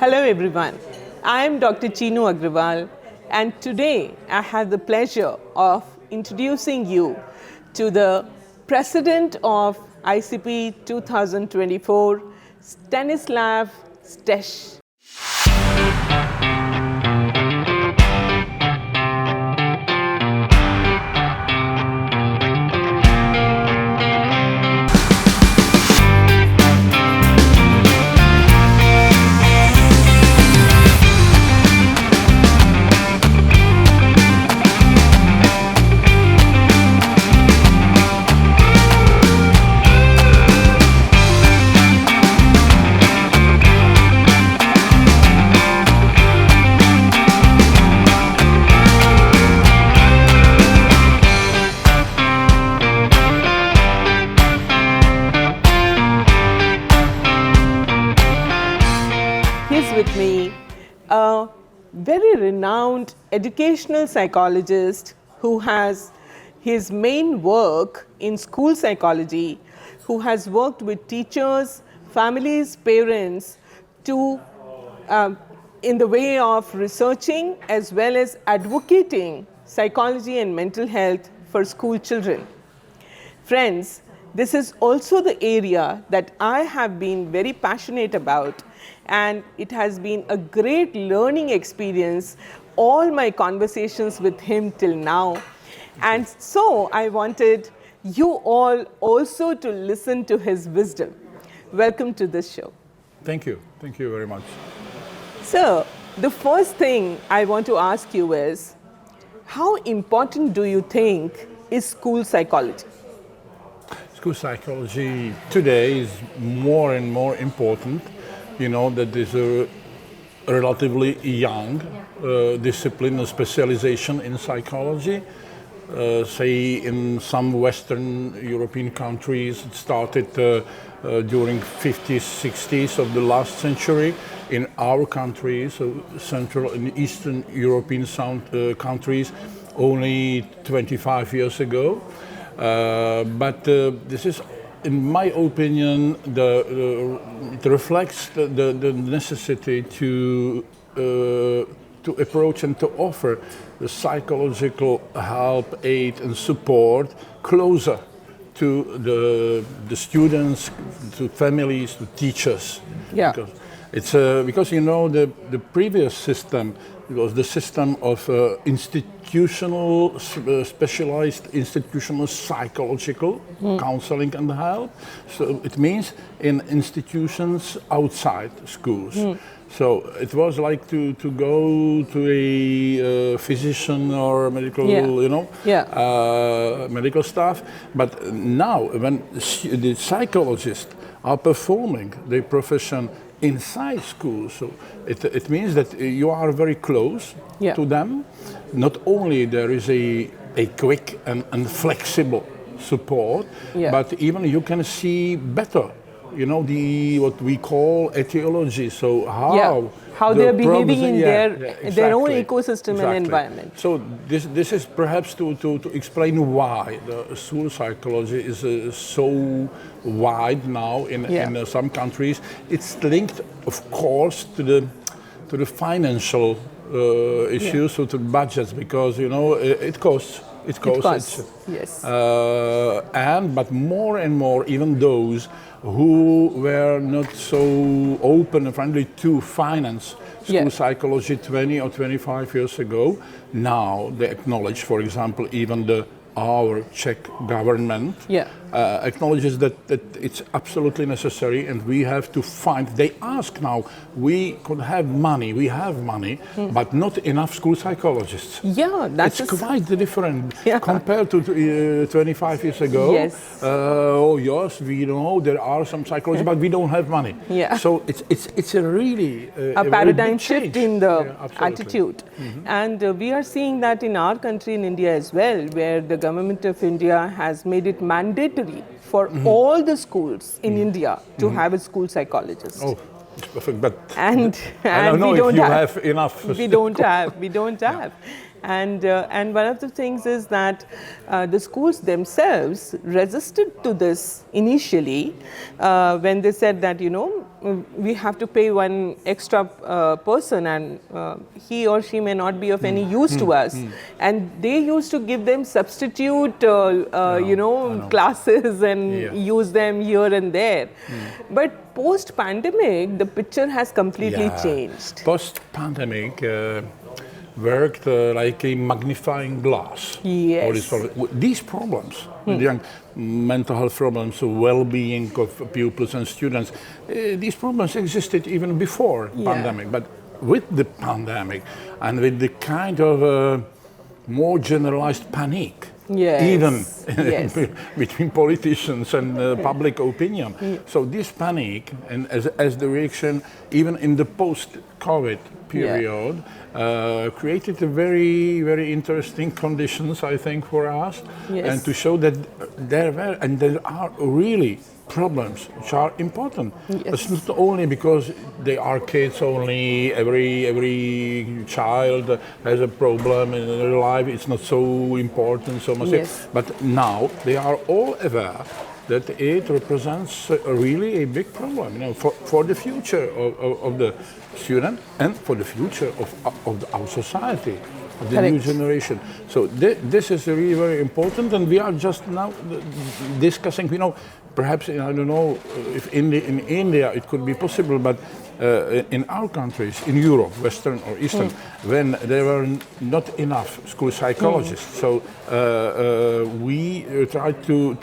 Hello everyone, I am Dr. Chinu Agrawal and today I have the pleasure of introducing you to the President of ICP 2024, Stanislav Štech. With me, a very renowned educational psychologist who has his main work in school psychology, who has worked with teachers, families, parents to in the way of researching as well as advocating psychology and mental health for school children. Friends, this is also the area that I have been very passionate about, and it has been a great learning experience, all my conversations with him till now. And so I wanted you all also to listen to his wisdom. Welcome to this show. Thank you. Thank you very much. So the first thing I want to ask you is, how important do you think is school psychology? School psychology today is more and more important. You know that is a relatively young discipline, a specialization in psychology. Say in some Western European countries, it started during 50s, 60s of the last century. In our countries, so Central and Eastern European countries, only 25 years ago. But this is, in my opinion, it reflects the necessity to approach and to offer the psychological help, aid and support closer to the students, to families, to teachers. Yeah. Because you know the previous system was the system of specialized institutional psychological counseling and help. So it means in institutions outside schools. So it was like to go to a physician or medical, medical staff. But now when the psychologists are performing their profession inside school, so it means that you are very close to them. Not only there is a quick and flexible support, but even you can see better, you know, what we call etiology. So how they are behaving in their own ecosystem and environment. So this is perhaps to explain why the school psychology is so wide now in some countries. It's linked, of course, to the financial issues, so to budgets, because you know it costs. It costs. Yes. But more and more, even those who were not so open and friendly to finance school psychology 20 or 25 years ago, now they acknowledge, for example, even our Czech government acknowledges that it's absolutely necessary, and we have to find. They ask now, we could have money, but not enough school psychologists. Yeah, it's quite different compared to 25 years ago. Yes. Yes, we know there are some psychologists, but we don't have money. Yeah. So it's a really a paradigm shift in the attitude, and we are seeing that in our country, in India as well, where the government of India has made it mandatory for all the schools in India to have a school psychologist. Oh, it's perfect, but and I don't know if you have enough. We don't have. And one of the things is that the schools themselves resisted to this initially when they said that, we have to pay one extra person, and he or she may not be of any use to us. And they used to give them substitute, classes and use them here and there. But post-pandemic, the picture has completely changed. Post-pandemic worked like a magnifying glass. Yes. These problems, the young mental health problems, well-being of pupils and students, these problems existed even before pandemic. But with the pandemic and with the kind of more generalized panic, even between politicians and public opinion. So this panic, and as the reaction, even in the post-COVID period, created a very, very interesting conditions, I think, for us, and to show that there are really problems which are important. It's not only because they are kids only, every child has a problem in their life, it's not so important, so much, but now they are all aware that it represents really a big problem, for the future of the student and for the future of our society, of the new generation. So this is really very important, and we are just now discussing, perhaps, I don't know if in India it could be possible, but in our countries, in Europe, Western or Eastern, when there were not enough school psychologists, so we tried to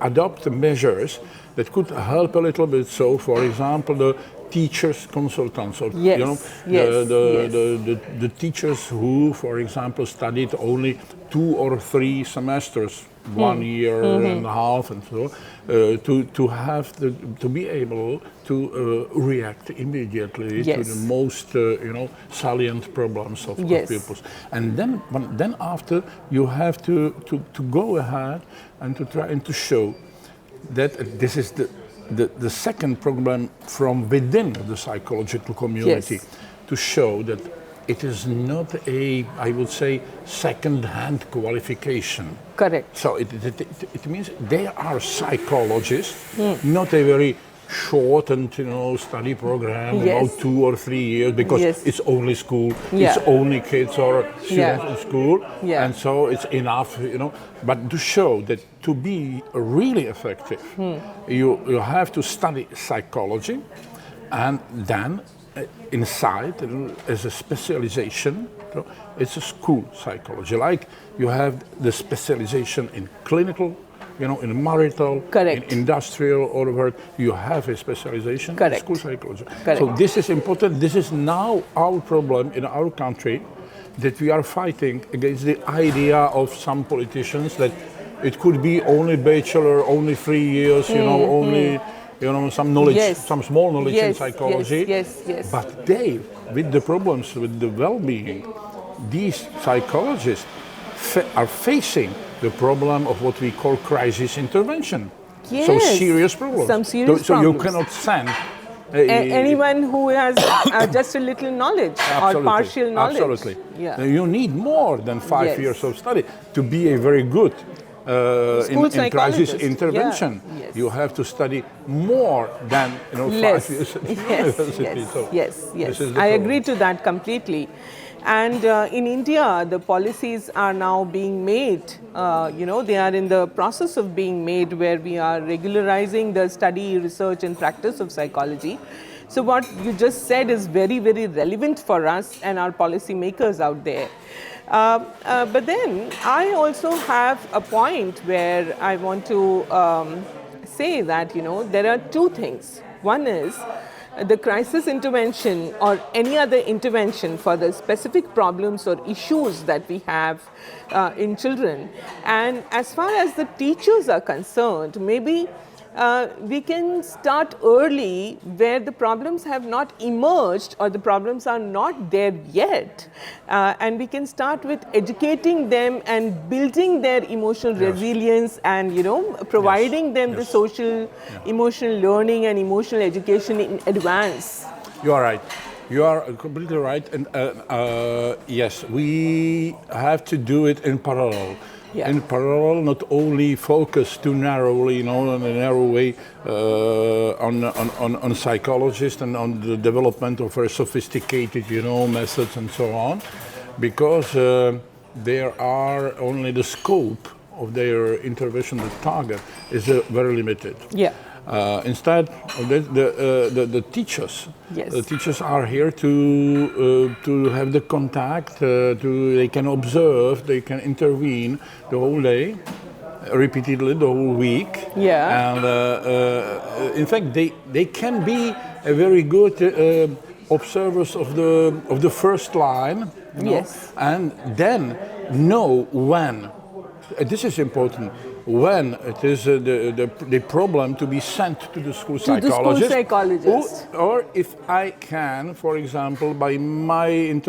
adopt measures that could help a little bit. So, for example, the teachers consultants, or the teachers who, for example, studied only 2 or 3 semesters, 1 year and a half, and so to be able to react immediately to the most salient problems of pupils. And then after you have to go ahead and to try and to show that this is the second problem from within the psychological community, to show that it is not a, I would say, second-hand qualification. Correct. So it means they are psychologists, not a very shortened, study program, about 2 or 3 years, because it's only school, it's only kids or students in school, and so it's enough, But to show that to be really effective, you have to study psychology, and then inside, as a specialization, it's a school psychology. Like you have the specialization in clinical, in marital, in industrial, or where you have a specialization in school psychology. So this is important. This is now our problem in our country, that we are fighting against the idea of some politicians that it could be only bachelor, only 3 years, only some knowledge, some small knowledge in psychology. But they, with the problems with the well-being, these psychologists are facing the problem of what we call crisis intervention. So serious problems. Some serious so problems. You cannot send anyone who has just a little knowledge or partial knowledge. Absolutely. You need more than 5 years of study to be a very good in crisis intervention. You have to study more than 5 years at university. Yes. I agree to that completely. And in India, the policies are now being made, they are in the process of being made, where we are regularizing the study, research and practice of psychology. So what you just said is very, very relevant for us and our policy makers out there. But then I also have a point where I want to say that, there are 2 things. One is the crisis intervention or any other intervention for the specific problems or issues that we have in children. And as far as the teachers are concerned, maybe we can start early where the problems have not emerged or the problems are not there yet. And we can start with educating them and building their emotional resilience and, providing them the social, emotional learning and emotional education in advance. You are right. You are completely right. And yes, we have to do it in parallel. in parallel, not only focus too narrowly, in a narrow way on psychologists and on the development of very sophisticated, methods and so on, because there are only the scope of their intervention, the target is very limited. Yeah. Instead, the teachers, Yes. the teachers are here to have the contact. They can observe, they can intervene the whole day, repeatedly the whole week. Yeah. And in fact, they can be a very good observers of the first line. Yes. And then know when. This is important. When it is the problem to be sent to the school psychologist, or if I can, for example, by my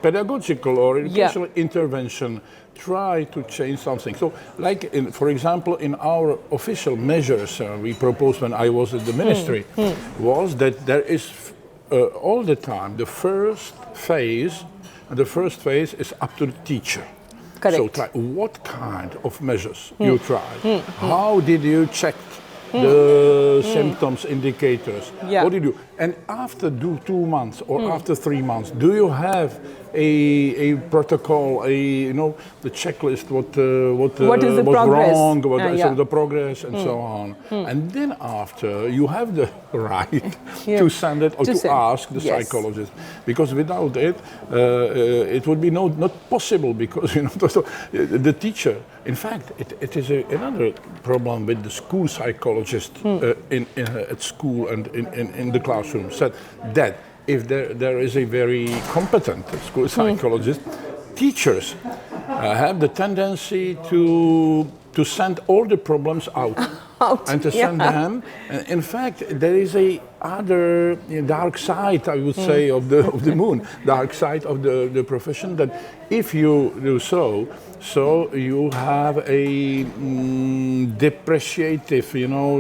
pedagogical or educational intervention, try to change something. So, like for example, in our official measures we proposed when I was at the ministry, was that there is all the time the first phase. And the first phase is up to the teacher. Correct. So try what kind of measures you tried. How did you check the symptoms, indicators? Yeah. What did you do? And after 2 months or after 3 months, do you have a protocol, the checklist, what is the was progress? wrong, so the progress and so on. And then after, you have the right to send it or to ask the psychologist. Because without it, it would be not possible, because the teacher, in fact, it is another problem with the school psychologist at school and in the classroom, said that if there is a very competent school psychologist, teachers have the tendency to send all the problems out. And to send them. In fact, there is a other dark side, I would say, of the moon, dark side of the profession, that if you do so you have a depreciative,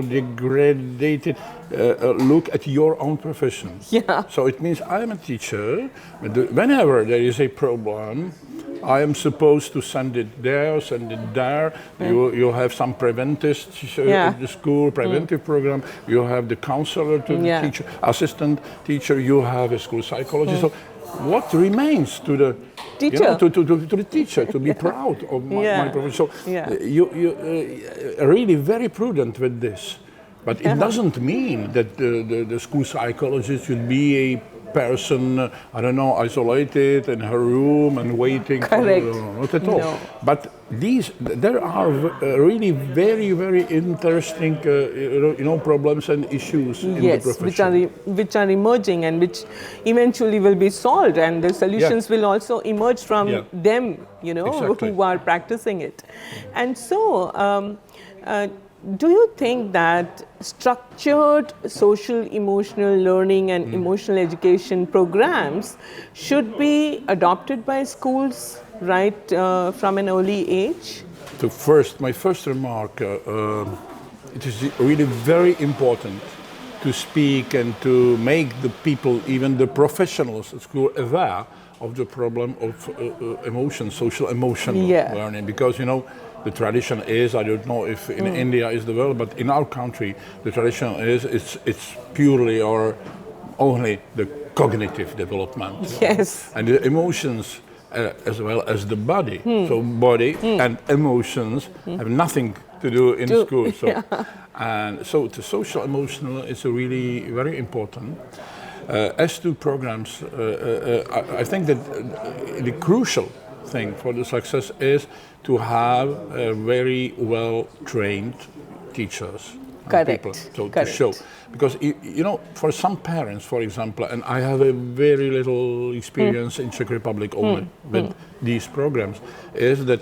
degraded look at your own profession. Yeah. So it means I am a teacher, whenever there is a problem, I am supposed to send it there. You have some preventists at the school, preventive program. You have the counselor to the teacher, assistant teacher. You have a school psychologist. So what remains to the teacher? To the teacher to be proud of my profession. So you really very prudent with this. But it doesn't mean that the school psychologist should be a person, isolated in her room and waiting. Correct. Not at all. No. But there are really very, very interesting, problems and issues in the profession. which are emerging and which eventually will be solved, and the solutions will also emerge from them, who are practicing it. And so, do you think that structured social emotional learning and emotional education programs should be adopted by schools right from an early age? My first remark, it is really very important to speak and to make the people, even the professionals at school, aware of the problem of social emotional learning, because the tradition is, I don't know if in India is developed, but in our country the tradition is it's purely or only the cognitive development. Yes. And the emotions as well as the body. So body and emotions have nothing to do in school. So, and so the social emotional is really very important. As to programs, I think that the crucial thing for the success is to have very well trained teachers. People, so to show, because for some parents, for example, and I have a very little experience in Czech Republic only with these programs, is that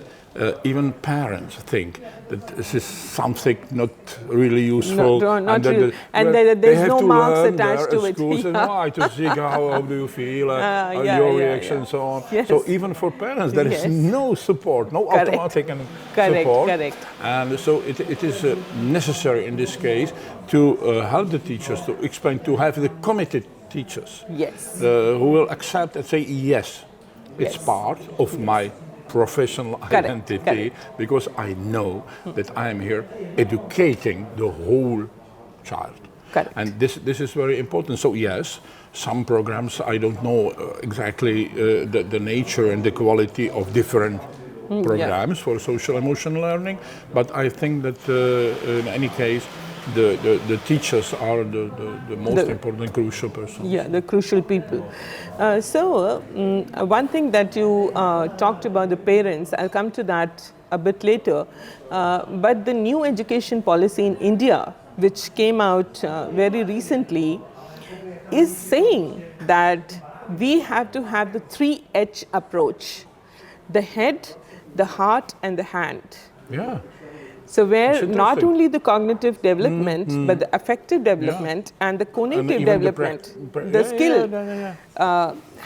even parents think that this is something not really useful, and there's no marks attached to it. To see how do you feel, your reaction, and so on. Yes. So even for parents, there is no support, no automatic support. Correct. And so it is necessary in this case to help the teachers to explain, to have the committed teachers, who will accept and say yes, it's part of my professional identity, because I know that I am here educating the whole child. Correct. And this is very important. So yes, some programs, I don't know exactly the nature and the quality of different programs for social emotional learning, but I think that in any case, the teachers are the most important, crucial person. Yeah, the crucial people. One thing that you talked about the parents, I'll come to that a bit later, but the new education policy in India, which came out very recently, is saying that we have to have the 3H approach: the head, the heart, and the hand. Yeah. So where not only the cognitive development, but the affective development and the cognitive development, the skill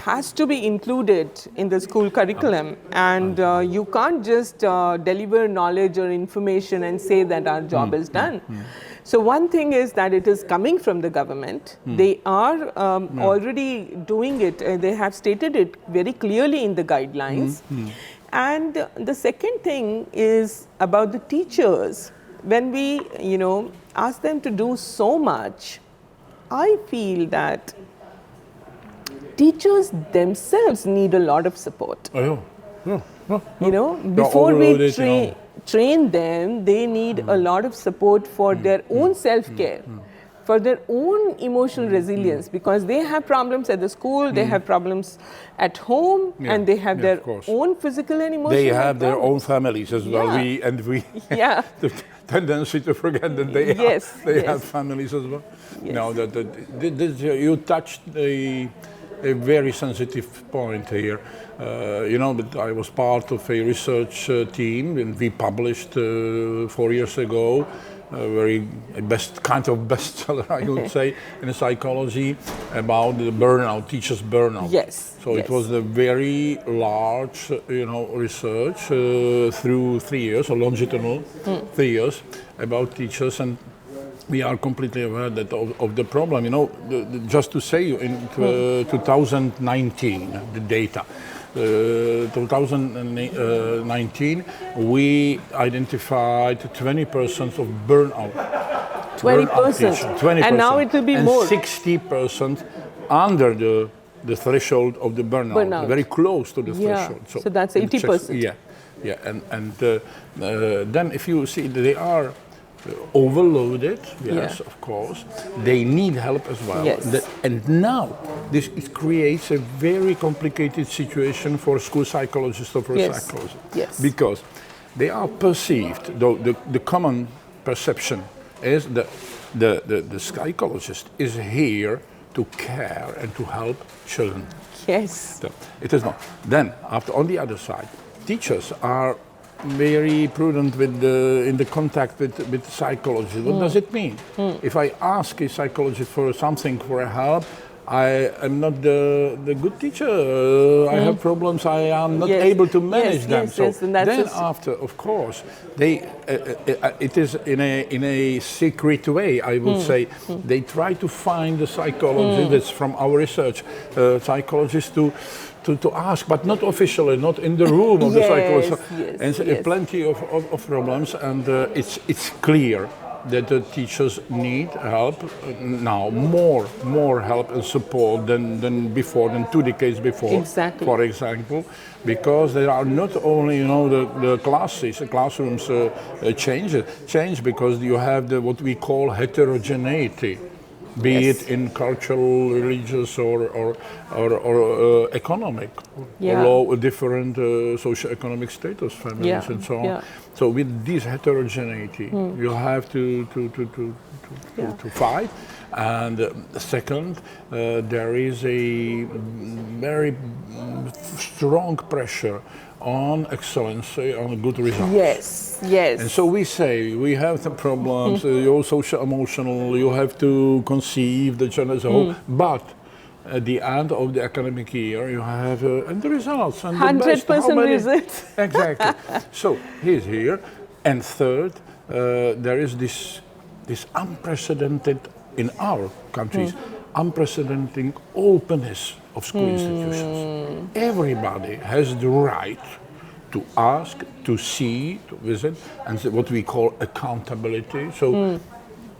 has to be included in the school curriculum. And you can't just deliver knowledge or information and say that our job is done. So one thing is that it is coming from the government. They are already doing it. They have stated it very clearly in the guidelines. And the second thing is about the teachers. When we, ask them to do so much, I feel that teachers themselves need a lot of support. Before we train them, they need a lot of support for their own self-care, for their own emotional resilience, because they have problems at the school, they have problems at home, and they have their own physical and emotional They have their problems. own families as well. We the tendency to forget that they have families as well. No, you touched a very sensitive point here. That I was part of a research team, and we published 4 years ago a bestseller, I would say, in psychology about the burnout, teachers' burnout. So it was a very large, research through 3 years, or longitudinal 3 years, about teachers, and we are completely aware that of the problem. Just to say, in 2019, the data. 2019, we identified 20% of burnout. 20%. 20%. And now it will be and more. 60% under the threshold of the burnout. Very close to the threshold. So that's 80%. And then if you see, they are overloaded, of course. They need help as well. And now it creates a very complicated situation for school psychologists or for psychologists. Because they are perceived, the common perception is that the psychologist is here to care and to help children. So it is not. Then, on the other side, teachers are very prudent in the contact with psychology. What does it mean? If I ask a psychologist for something, for a help, I am not the good teacher. I have problems. I am not able to manage them. Then after, of course, it is in a secret way, I would say, they try to find the psychologist. That's from our research, psychologists to ask, but not officially, not in the room of the psychologist. Plenty of problems, and it's clear that the teachers need help now, more help and support than before, than 2 decades before, for example, because there are not only the classrooms change because you have what we call heterogeneity. Be it in cultural, religious, or economic, or different socio-economic status, families, and so on. So with this heterogeneity, you have to fight. And second, there is a very strong pressure on excellence, on good results. And so we say, we have the problems, you're social-emotional, you have to conceive the child as a whole, but at the end of the academic year, you have and the results. And 100% results. Exactly. So he's here. And third, there is this unprecedented, in our countries, unprecedented openness of school institutions. Everybody has the right to ask, to see, to visit, and what we call accountability. So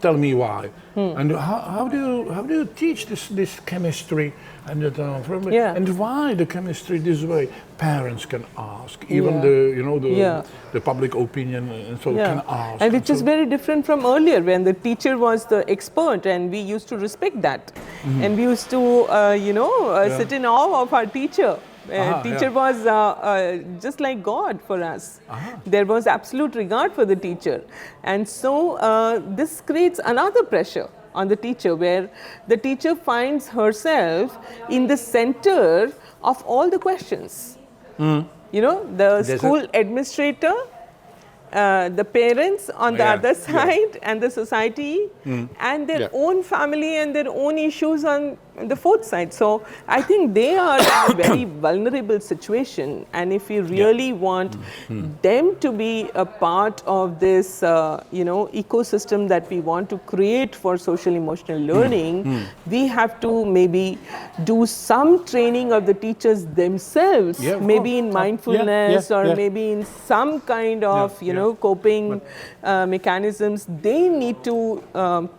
tell me why. And how do you teach this chemistry and and why the chemistry this way? Parents can ask, even the public opinion and so can ask. And which is very different from earlier when the teacher was the expert and we used to respect that. And we used to sit in awe of our teacher. Teacher was just like God for us. There was absolute regard for the teacher. And so this creates another pressure on the teacher where the teacher finds herself in the center of all the questions. The school administrator, the parents on the other side and the society and their own family and their own issues on the fourth side. So I think they are in a very vulnerable situation, and if we really want them to be a part of this ecosystem that we want to create for social emotional learning, we have to maybe do some training of the teachers themselves, maybe in mindfulness or maybe in some kind of coping mechanisms. They need to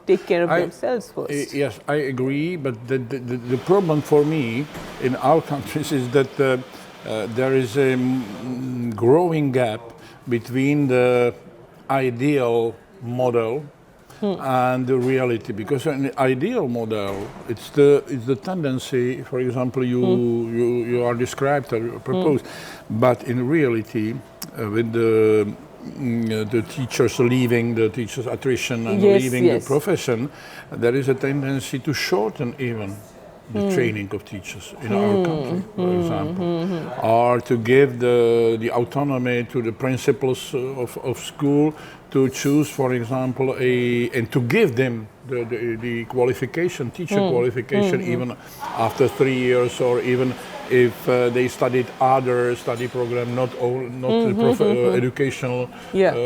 take care of themselves first. Yes, I agree, but the problem for me in our countries is that there is a growing gap between the ideal model and the reality, because in the ideal model it's the tendency, for example, you are described or proposed, but in reality with the teachers leaving, the teachers attrition and leaving the profession, there is a tendency to shorten even the training of teachers in our country, for example, or to give the autonomy to the principals of school to choose, for example, and to give them the qualification, teacher qualification, even after 3 years, or even if they studied other study program, not the educational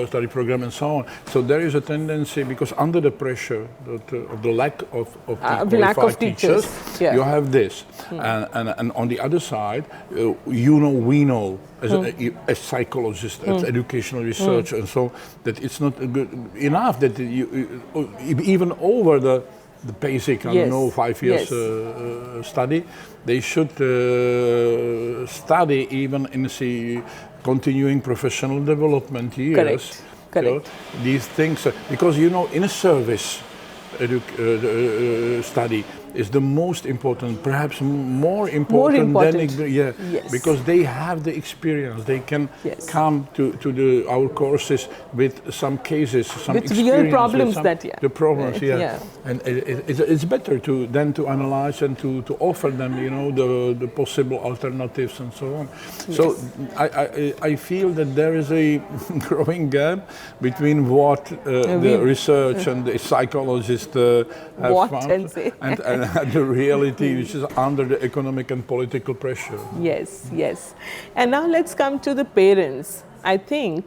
study program and so on. So there is a tendency, because under the pressure of the lack of qualified teachers, you have this. And on the other side, we know as psychologists, as educational research and so, that it's not good enough that you even over the basic, 5 years study, they should study even in the continuing professional development years. Correct. These things, because in a service study is the most important, perhaps more important than because they have the experience. They can come to our courses with some cases, some with real problems the problems, and it's better than to analyze and to offer them, the possible alternatives and so on. So I feel that there is a growing gap between what the research and the psychologists have found and the reality, which is under the economic and political pressure. Yes. And now let's come to the parents. I think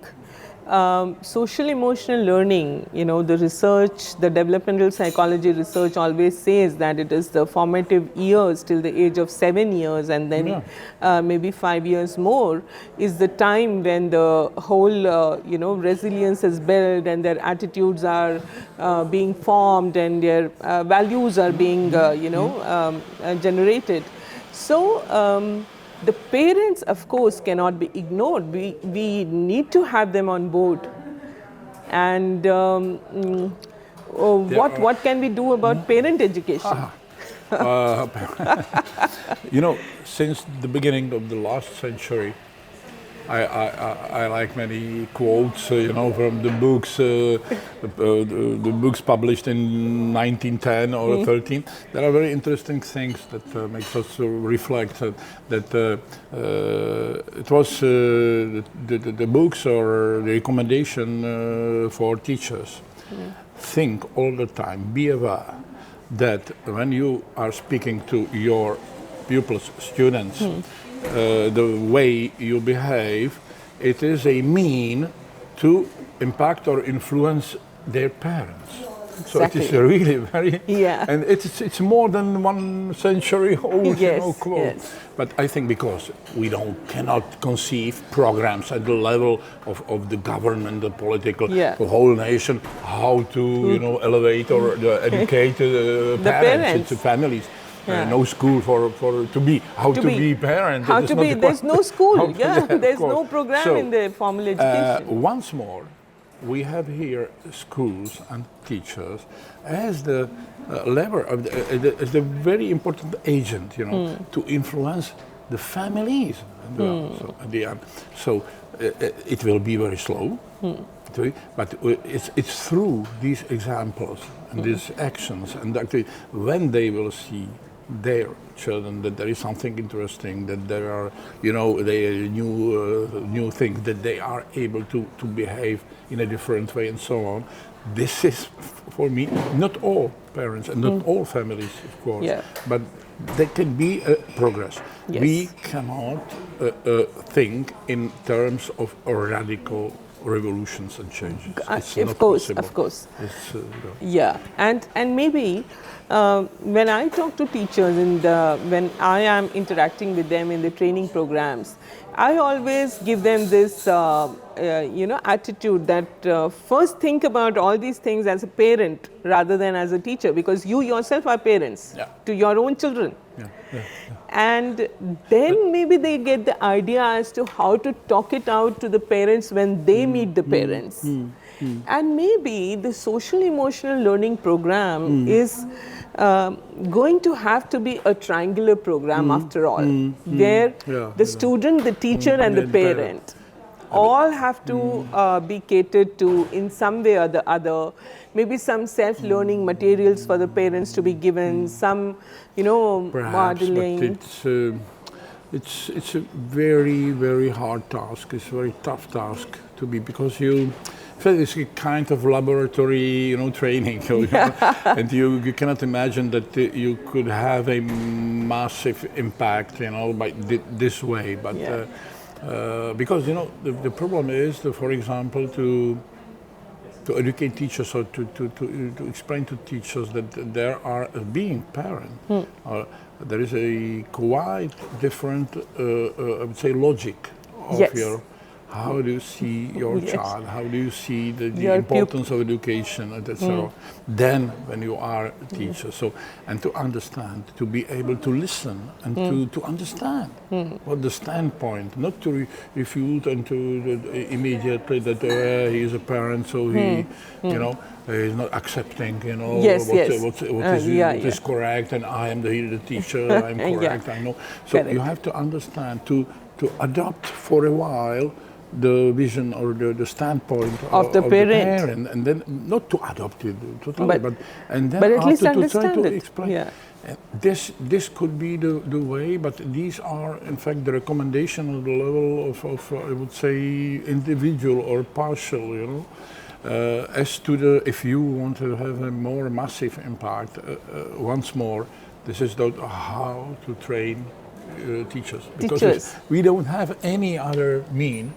social emotional learning, the research, the developmental psychology research always says that it is the formative years till the age of 7 years, and then maybe 5 years more is the time when the whole resilience is built and their attitudes are being formed and their values are being generated. So the parents, of course, cannot be ignored. We need to have them on board. And what can we do about parent education? Since the beginning of the last century, I like many quotes, from the books, the books published in 1910 or 13. There are very interesting things that makes us reflect that it was the books or the recommendation for teachers. Think all the time, be aware that when you are speaking to your pupils, students, the way you behave, it is a mean to impact or influence their parents. So it is really very, and it's more than 1 century old, quote. Yes. But I think because we cannot conceive programs at the level of the government, the political, the whole nation, how to elevate or educate the parents, the families. No school to be parent. How to be? There's no school. There's no program in the formal education. Once more, we have here schools and teachers as the lever of as the very important agent, to influence the families. So at the end, it will be very slow, but it's through these examples and these actions, and actually when they will see their children that there is something interesting, that there are new things, that they are able to behave in a different way and so on. This is for me not all parents and not all families, of course, but there can be a progress. We cannot think in terms of radical revolutions and changes. It's not possible. Of course. And maybe when I talk to teachers and when I am interacting with them in the training programs, I always give them this attitude that first think about all these things as a parent rather than as a teacher, because you yourself are parents to your own children. And then maybe they get the idea as to how to talk it out to the parents when they meet the parents. And maybe the social emotional learning program is going to have to be a triangular program after all, where the student, the teacher and the parent all have to be catered to in some way or the other. Maybe some self-learning materials for the parents to be given, some, modeling. But it's a very, very hard task. It's a very tough task to be, because it's a kind of laboratory, training, and you cannot imagine that you could have a massive impact, by this way. But because the problem is, for example, to educate teachers or to explain to teachers that there are being parent. There is a quite different, I would say, logic of your. How do you see your child? How do you see the importance of education, etc.? Then, when you are a teacher, and to understand, to be able to listen and to understand what the standpoint, not to refute and to immediately that he is a parent, so he, is not accepting, what is correct, and I am the teacher, I am correct, I know. So you have to understand to adopt for a while the vision or the standpoint of the parent, and then not to adopt it totally, but at least to try to explain. This could be the way, but these are in fact the recommendation of the level of I would say individual or partial, as to if you want to have a more massive impact, once more, this is how to train teachers, because we don't have any other mean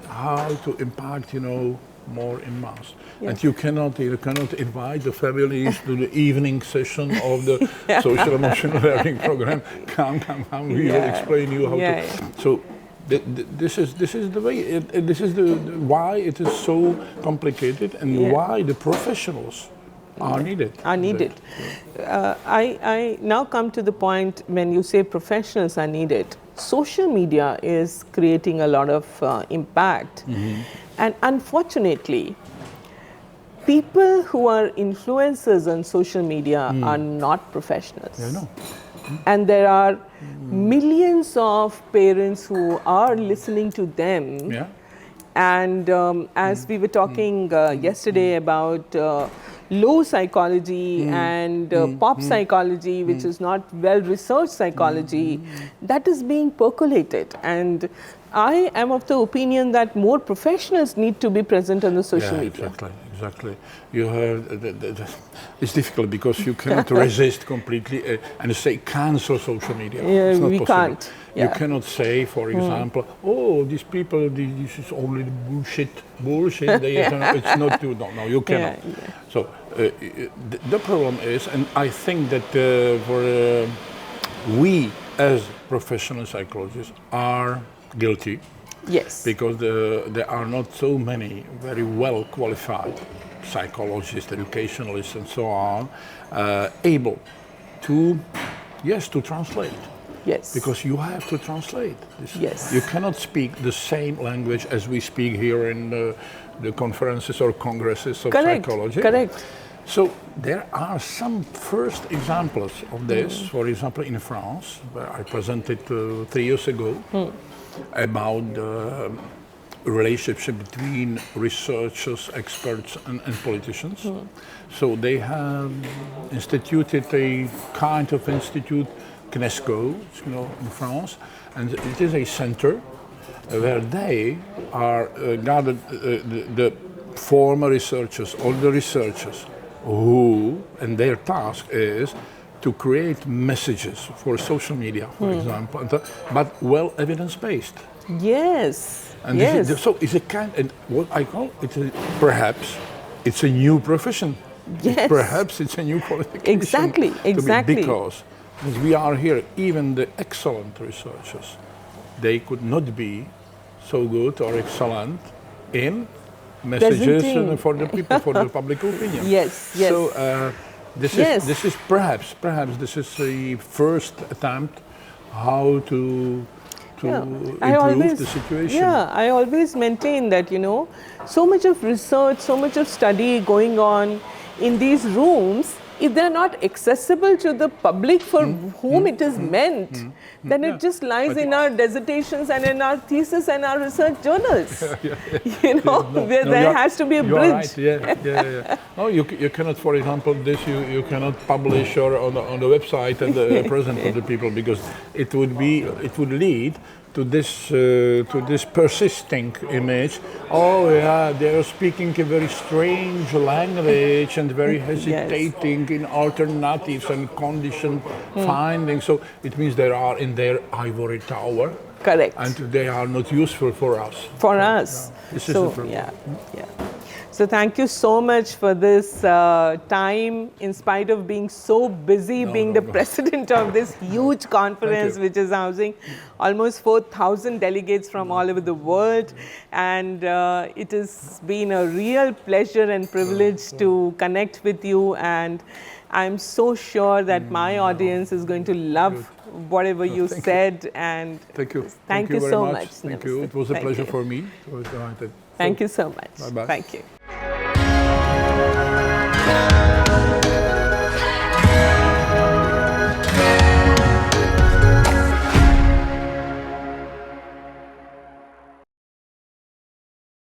how to impact more in mass. And you cannot invite the families to the evening session of the social emotional learning program. Come, we will explain you how to. So this is the way. This is why it is so complicated, and why the professionals are needed. I now come to the point when you say professionals are needed. Social media is creating a lot of impact, and unfortunately, people who are influencers on social media are not professionals. And there are millions of parents who are listening to them. And as we were talking yesterday about low psychology and pop psychology, which is not well-researched psychology, that is being percolated. And I am of the opinion that more professionals need to be present on the social media. Exactly. You have it's difficult because you cannot resist completely and say cancel social media. It's not possible. Can't. You cannot say, for example, oh, these people, this is only bullshit. It's not true. No, you cannot. So the problem is, and I think that we as professional psychologists are guilty. Yes. Because there are not so many very well qualified psychologists, educationalists, and so on, able to translate. Yes. Because you have to translate. Yes. You cannot speak the same language as we speak here in the conferences or congresses of psychology. Correct. So there are some first examples of this. For example, in France, where I presented 3 years ago about the relationship between researchers, experts, and politicians. So they have instituted a kind of institute, CNESCO, in France, and it is a center where they are gathered the former researchers, all the researchers, and their task is to create messages for social media, for example, but well evidence-based. Yes. And yes. so it's a kind, and what I call it, perhaps it's a new profession. Yes. Perhaps it's a new qualification. Exactly. Because we are here, even the excellent researchers, they could not be so good or excellent in messages for the people, for the public opinion. Yes. So this is perhaps this is the first attempt how to improve the situation. Yeah, I always maintain that, so much of research, so much of study going on in these rooms, if they're not accessible to the public for whom it is meant, then it just lies in our dissertations and in our thesis and our research journals. There has to be a bridge. Right. No, you cannot, for example, you cannot publish or on the website and present to the people, because it would lead to this persisting image. Oh yeah, they are speaking a very strange language and very hesitating in alternatives and condition finding. So it means they are in their ivory tower. Correct. And they are not useful for us. For us. This is the problem. Yeah. So thank you so much for this time, in spite of being so busy, being the president of this huge conference, which is housing almost 4,000 delegates from all over the world. And it has been a real pleasure and privilege to connect with you. And I'm so sure that my audience is going to love whatever you said. And thank you. Thank you very so much. much. Thank you. It was a pleasure for me. Thank you so much. Bye-bye. Thank you.